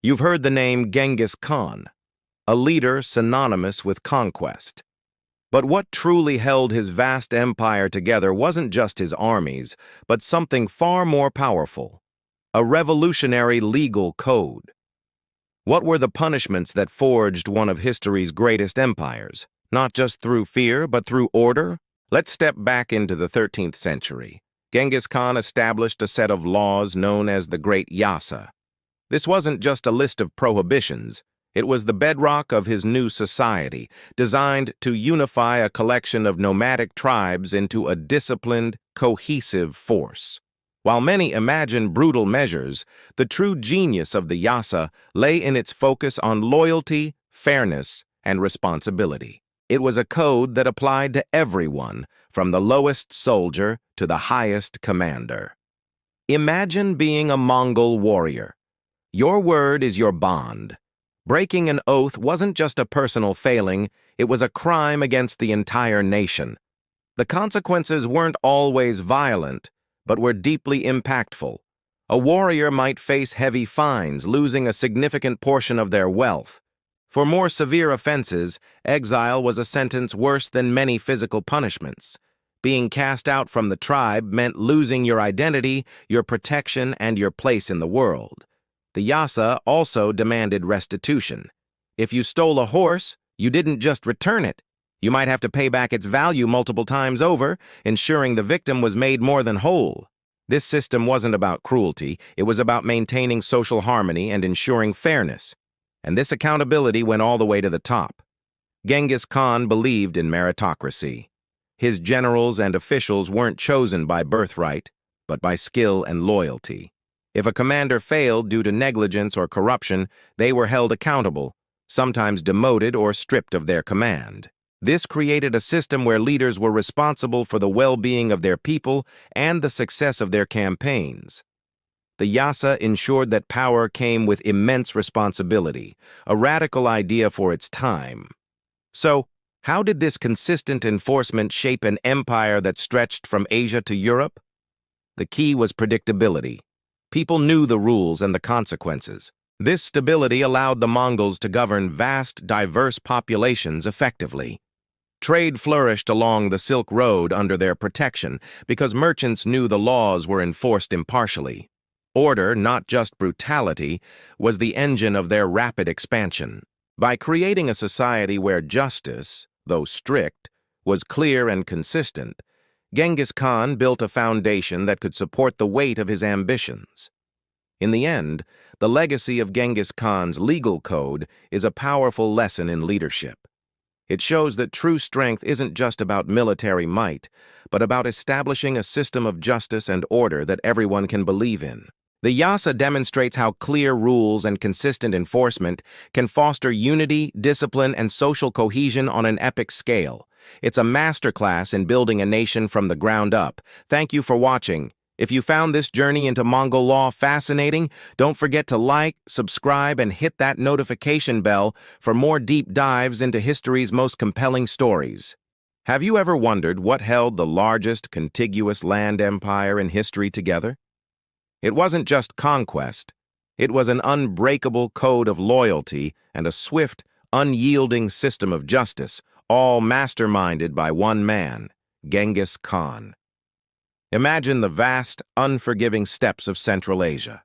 You've heard the name Genghis Khan, a leader synonymous with conquest. But what truly held his vast empire together wasn't just his armies, but something far more powerful: a revolutionary legal code. What were the punishments that forged one of history's greatest empires, not just through fear, but through order? Let's step back into the 13th century. Genghis Khan established a set of laws known as the Great Yasa. This wasn't just a list of prohibitions. It was the bedrock of his new society, designed to unify a collection of nomadic tribes into a disciplined, cohesive force. While many imagine brutal measures, the true genius of the Yasa lay in its focus on loyalty, fairness, and responsibility. It was a code that applied to everyone, from the lowest soldier to the highest commander. Imagine being a Mongol warrior. Your word is your bond. Breaking an oath wasn't just a personal failing, it was a crime against the entire nation. The consequences weren't always violent, but were deeply impactful. A warrior might face heavy fines, losing a significant portion of their wealth. For more severe offenses, exile was a sentence worse than many physical punishments. Being cast out from the tribe meant losing your identity, your protection, and your place in the world. The Yasa also demanded restitution. If you stole a horse, you didn't just return it. You might have to pay back its value multiple times over, ensuring the victim was made more than whole. This system wasn't about cruelty, it was about maintaining social harmony and ensuring fairness. And this accountability went all the way to the top. Genghis Khan believed in meritocracy. His generals and officials weren't chosen by birthright, but by skill and loyalty. If a commander failed due to negligence or corruption, they were held accountable, sometimes demoted or stripped of their command. This created a system where leaders were responsible for the well-being of their people and the success of their campaigns. The Yasa ensured that power came with immense responsibility, a radical idea for its time. So, how did this consistent enforcement shape an empire that stretched from Asia to Europe? The key was predictability. People knew the rules and the consequences. This stability allowed the Mongols to govern vast, diverse populations effectively. Trade flourished along the Silk Road under their protection because merchants knew the laws were enforced impartially. Order, not just brutality, was the engine of their rapid expansion. By creating a society where justice, though strict, was clear and consistent, Genghis Khan built a foundation that could support the weight of his ambitions. In the end, the legacy of Genghis Khan's legal code is a powerful lesson in leadership. It shows that true strength isn't just about military might, but about establishing a system of justice and order that everyone can believe in. The Yasa demonstrates how clear rules and consistent enforcement can foster unity, discipline, and social cohesion on an epic scale. It's a masterclass in building a nation from the ground up. Thank you for watching. If you found this journey into Mongol law fascinating, don't forget to like, subscribe, and hit that notification bell for more deep dives into history's most compelling stories. Have you ever wondered what held the largest contiguous land empire in history together? It wasn't just conquest. It was an unbreakable code of loyalty and a swift, unyielding system of justice, all masterminded by one man, Genghis Khan. Imagine the vast, unforgiving steppes of Central Asia.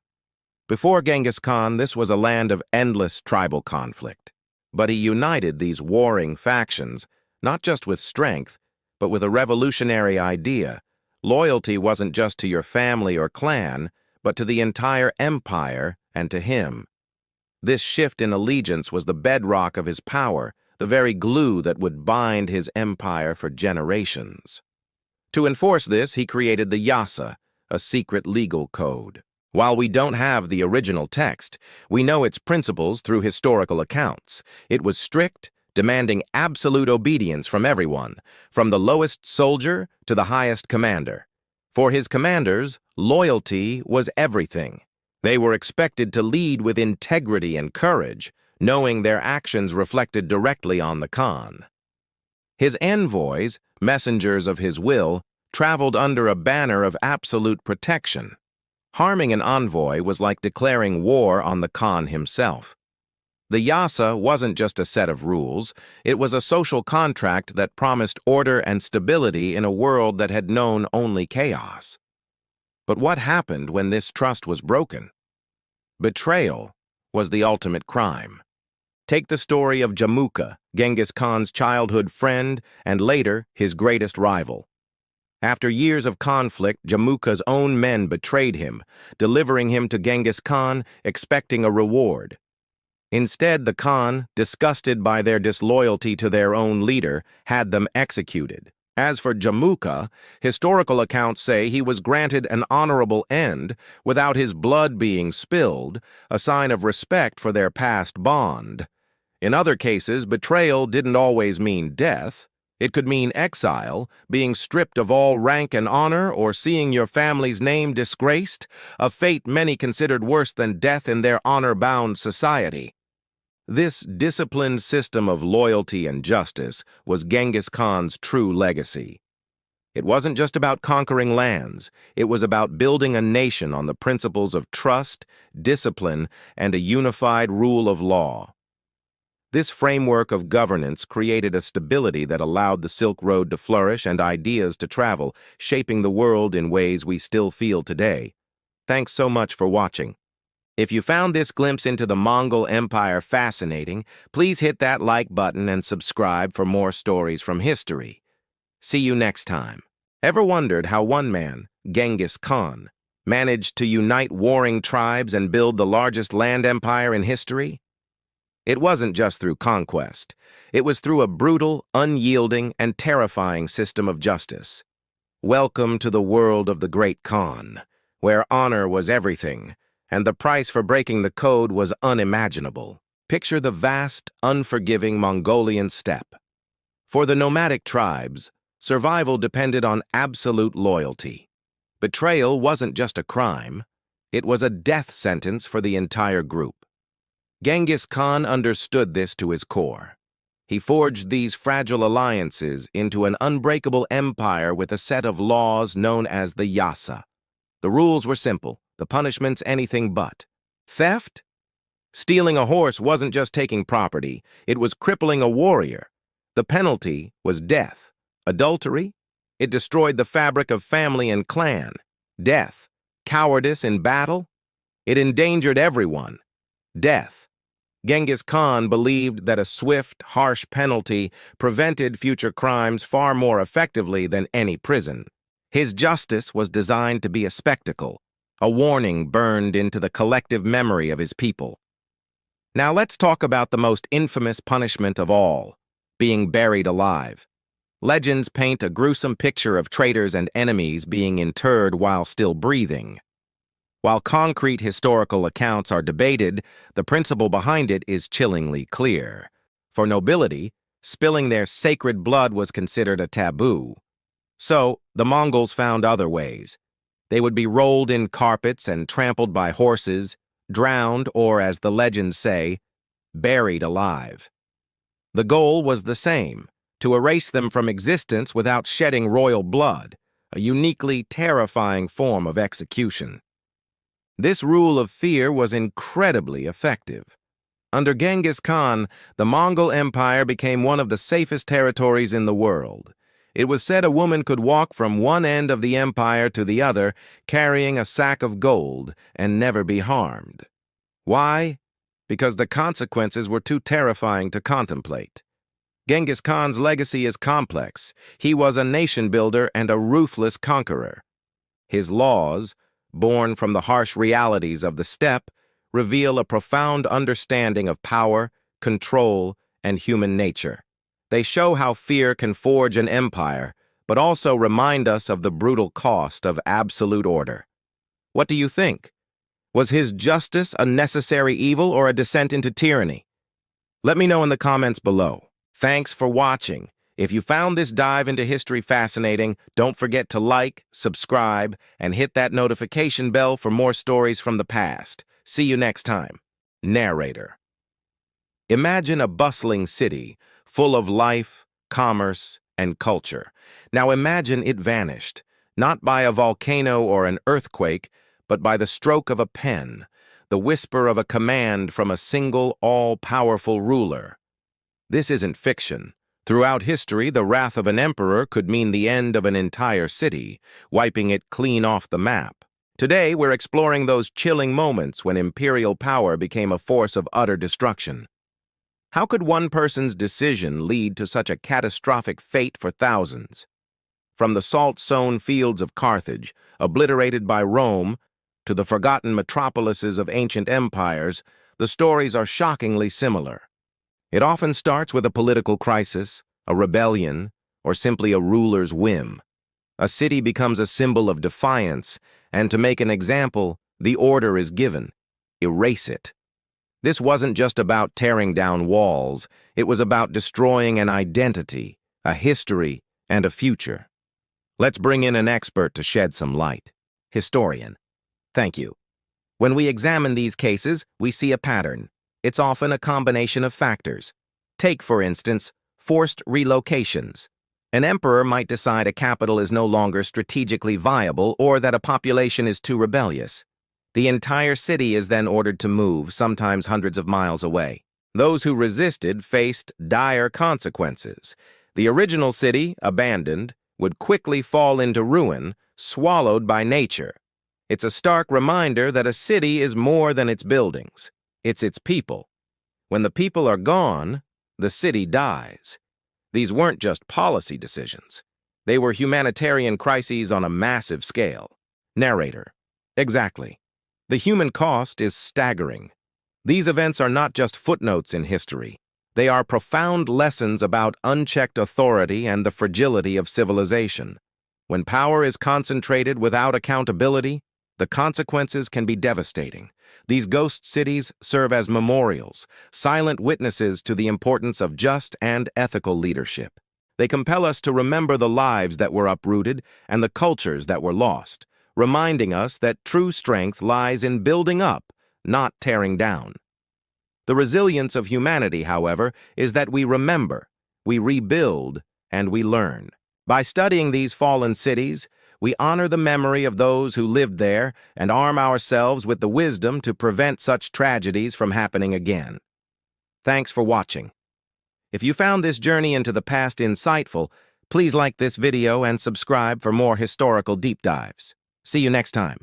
Before Genghis Khan, this was a land of endless tribal conflict. But he united these warring factions, not just with strength, but with a revolutionary idea. Loyalty wasn't just to your family or clan, but to the entire empire and to him. This shift in allegiance was the bedrock of his power, the very glue that would bind his empire for generations. To enforce this, he created the Yasa, a secret legal code. While we don't have the original text, we know its principles through historical accounts. It was strict, demanding absolute obedience from everyone, from the lowest soldier to the highest commander. For his commanders, loyalty was everything. They were expected to lead with integrity and courage, knowing their actions reflected directly on the Khan. His envoys, messengers of his will, traveled under a banner of absolute protection. Harming an envoy was like declaring war on the Khan himself. The Yasa wasn't just a set of rules, it was a social contract that promised order and stability in a world that had known only chaos. But what happened when this trust was broken? Betrayal was the ultimate crime. Take the story of Jamuka, Genghis Khan's childhood friend and later his greatest rival. After years of conflict, Jamuka's own men betrayed him, delivering him to Genghis Khan, expecting a reward. Instead, the Khan, disgusted by their disloyalty to their own leader, had them executed. As for Jamuka, historical accounts say he was granted an honorable end without his blood being spilled, a sign of respect for their past bond. In other cases, betrayal didn't always mean death. It could mean exile, being stripped of all rank and honor, or seeing your family's name disgraced, a fate many considered worse than death in their honor-bound society. This disciplined system of loyalty and justice was Genghis Khan's true legacy. It wasn't just about conquering lands, it was about building a nation on the principles of trust, discipline, and a unified rule of law. This framework of governance created a stability that allowed the Silk Road to flourish and ideas to travel, shaping the world in ways we still feel today. Thanks so much for watching. If you found this glimpse into the Mongol Empire fascinating, please hit that like button and subscribe for more stories from history. See you next time. Ever wondered how one man, Genghis Khan, managed to unite warring tribes and build the largest land empire in history? It wasn't just through conquest. It was through a brutal, unyielding, and terrifying system of justice. Welcome to the world of the Great Khan, where honor was everything, and the price for breaking the code was unimaginable. Picture the vast, unforgiving Mongolian steppe. For the nomadic tribes, survival depended on absolute loyalty. Betrayal wasn't just a crime, it was a death sentence for the entire group. Genghis Khan understood this to his core. He forged these fragile alliances into an unbreakable empire with a set of laws known as the Yasa. The rules were simple, the punishments anything but. Theft? Stealing a horse wasn't just taking property, it was crippling a warrior. The penalty was death. Adultery? It destroyed the fabric of family and clan. Death. Cowardice in battle? It endangered everyone. Death. Genghis Khan believed that a swift, harsh penalty prevented future crimes far more effectively than any prison. His justice was designed to be a spectacle, a warning burned into the collective memory of his people. Now let's talk about the most infamous punishment of all, being buried alive. Legends paint a gruesome picture of traitors and enemies being interred while still breathing. While concrete historical accounts are debated, the principle behind it is chillingly clear. For nobility, spilling their sacred blood was considered a taboo. So, the Mongols found other ways. They would be rolled in carpets and trampled by horses, drowned, or, as the legends say, buried alive. The goal was the same, to erase them from existence without shedding royal blood, a uniquely terrifying form of execution. This rule of fear was incredibly effective. Under Genghis Khan, the Mongol Empire became one of the safest territories in the world. It was said a woman could walk from one end of the empire to the other, carrying a sack of gold, and never be harmed. Why? Because the consequences were too terrifying to contemplate. Genghis Khan's legacy is complex. He was a nation builder and a ruthless conqueror. His laws, born from the harsh realities of the steppe, reveal a profound understanding of power, control, and human nature. They show how fear can forge an empire, but also remind us of the brutal cost of absolute order. What do you think? Was his justice a necessary evil or a descent into tyranny? Let me know in the comments below. Thanks for watching. If you found this dive into history fascinating, don't forget to like, subscribe, and hit that notification bell for more stories from the past. See you next time. Narrator. Imagine a bustling city, full of life, commerce, and culture. Now imagine it vanished, not by a volcano or an earthquake, but by the stroke of a pen, the whisper of a command from a single, all-powerful ruler. This isn't fiction. Throughout history, the wrath of an emperor could mean the end of an entire city, wiping it clean off the map. Today, we're exploring those chilling moments when imperial power became a force of utter destruction. How could one person's decision lead to such a catastrophic fate for thousands? From the salt-sown fields of Carthage, obliterated by Rome, to the forgotten metropolises of ancient empires, the stories are shockingly similar. It often starts with a political crisis, a rebellion, or simply a ruler's whim. A city becomes a symbol of defiance, and to make an example, the order is given: erase it. This wasn't just about tearing down walls, it was about destroying an identity, a history, and a future. Let's bring in an expert to shed some light. Historian. Thank you. When we examine these cases, we see a pattern. It's often a combination of factors. Take, for instance, forced relocations. An emperor might decide a capital is no longer strategically viable or that a population is too rebellious. The entire city is then ordered to move, sometimes hundreds of miles away. Those who resisted faced dire consequences. The original city, abandoned, would quickly fall into ruin, swallowed by nature. It's a stark reminder that a city is more than its buildings. It's its people. When the people are gone, the city dies. These weren't just policy decisions. They were humanitarian crises on a massive scale. Narrator. Exactly. The human cost is staggering. These events are not just footnotes in history. They are profound lessons about unchecked authority and the fragility of civilization. When power is concentrated without accountability, the consequences can be devastating. These ghost cities serve as memorials, silent witnesses to the importance of just and ethical leadership. They compel us to remember the lives that were uprooted and the cultures that were lost, reminding us that true strength lies in building up, not tearing down. The resilience of humanity, however, is that we remember, we rebuild, and we learn. By studying these fallen cities, we honor the memory of those who lived there and arm ourselves with the wisdom to prevent such tragedies from happening again. Thanks for watching. If you found this journey into the past insightful, please like this video and subscribe for more historical deep dives. See you next time.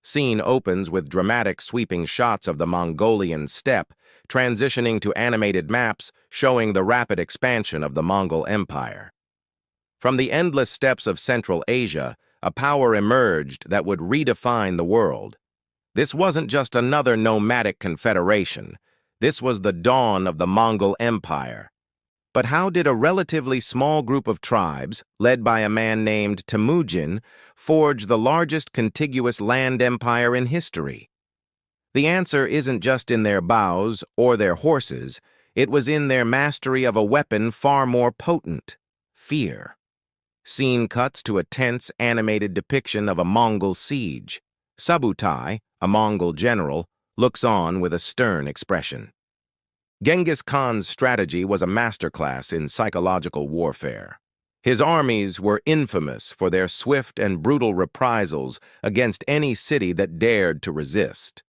Scene opens with dramatic sweeping shots of the Mongolian steppe, transitioning to animated maps showing the rapid expansion of the Mongol Empire. From the endless steppes of Central Asia, a power emerged that would redefine the world. This wasn't just another nomadic confederation. This was the dawn of the Mongol Empire. But how did a relatively small group of tribes, led by a man named Temujin, forge the largest contiguous land empire in history? The answer isn't just in their bows or their horses. It was in their mastery of a weapon far more potent: fear. Scene cuts to a tense, animated depiction of a Mongol siege. Subutai, a Mongol general, looks on with a stern expression. Genghis Khan's strategy was a masterclass in psychological warfare. His armies were infamous for their swift and brutal reprisals against any city that dared to resist.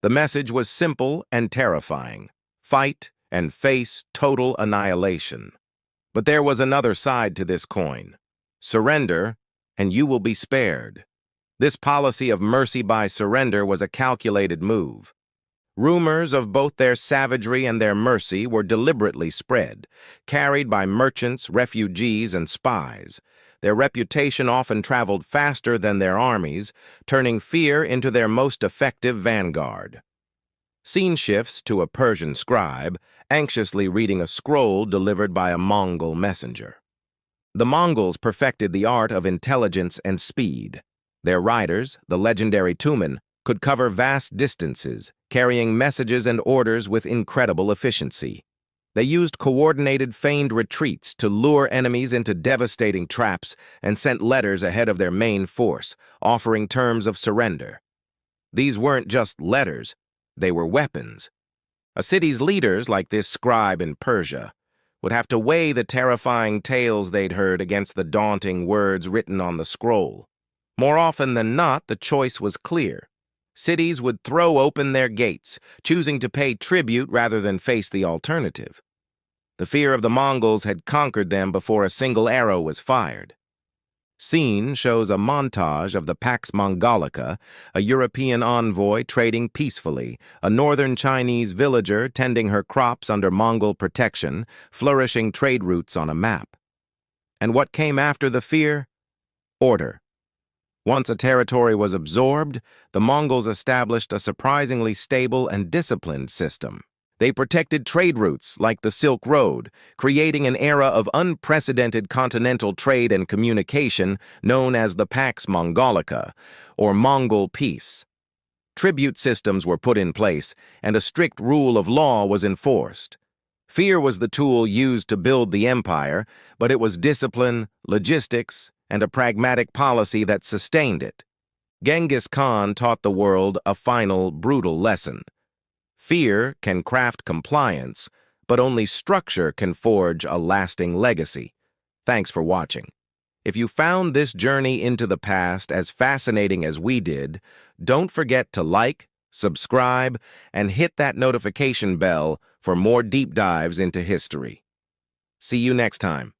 The message was simple and terrifying: fight and face total annihilation. But there was another side to this coin. Surrender, and you will be spared. This policy of mercy by surrender was a calculated move. Rumors of both their savagery and their mercy were deliberately spread, carried by merchants, refugees, and spies. Their reputation often traveled faster than their armies, turning fear into their most effective vanguard. Scene shifts to a Persian scribe, anxiously reading a scroll delivered by a Mongol messenger. The Mongols perfected the art of intelligence and speed. Their riders, the legendary Tumen, could cover vast distances, carrying messages and orders with incredible efficiency. They used coordinated feigned retreats to lure enemies into devastating traps and sent letters ahead of their main force, offering terms of surrender. These weren't just letters, they were weapons. A city's leaders, like this scribe in Persia, would have to weigh the terrifying tales they'd heard against the daunting words written on the scroll. More often than not, the choice was clear: Cities would throw open their gates, choosing to pay tribute rather than face the alternative. The fear of the Mongols had conquered them before a single arrow was fired. Scene shows a montage of the Pax Mongolica, a European envoy trading peacefully, a northern Chinese villager tending her crops under Mongol protection, flourishing trade routes on a map. And what came after the fear? Order. Once a territory was absorbed, the Mongols established a surprisingly stable and disciplined system. They protected trade routes like the Silk Road, creating an era of unprecedented continental trade and communication known as the Pax Mongolica, or Mongol Peace. Tribute systems were put in place, and a strict rule of law was enforced. Fear was the tool used to build the empire, but it was discipline, logistics, and a pragmatic policy that sustained it. Genghis Khan taught the world a final, brutal lesson. Fear can craft compliance, but only structure can forge a lasting legacy. Thanks for watching. If you found this journey into the past as fascinating as we did, don't forget to like, subscribe, and hit that notification bell for more deep dives into history. See you next time.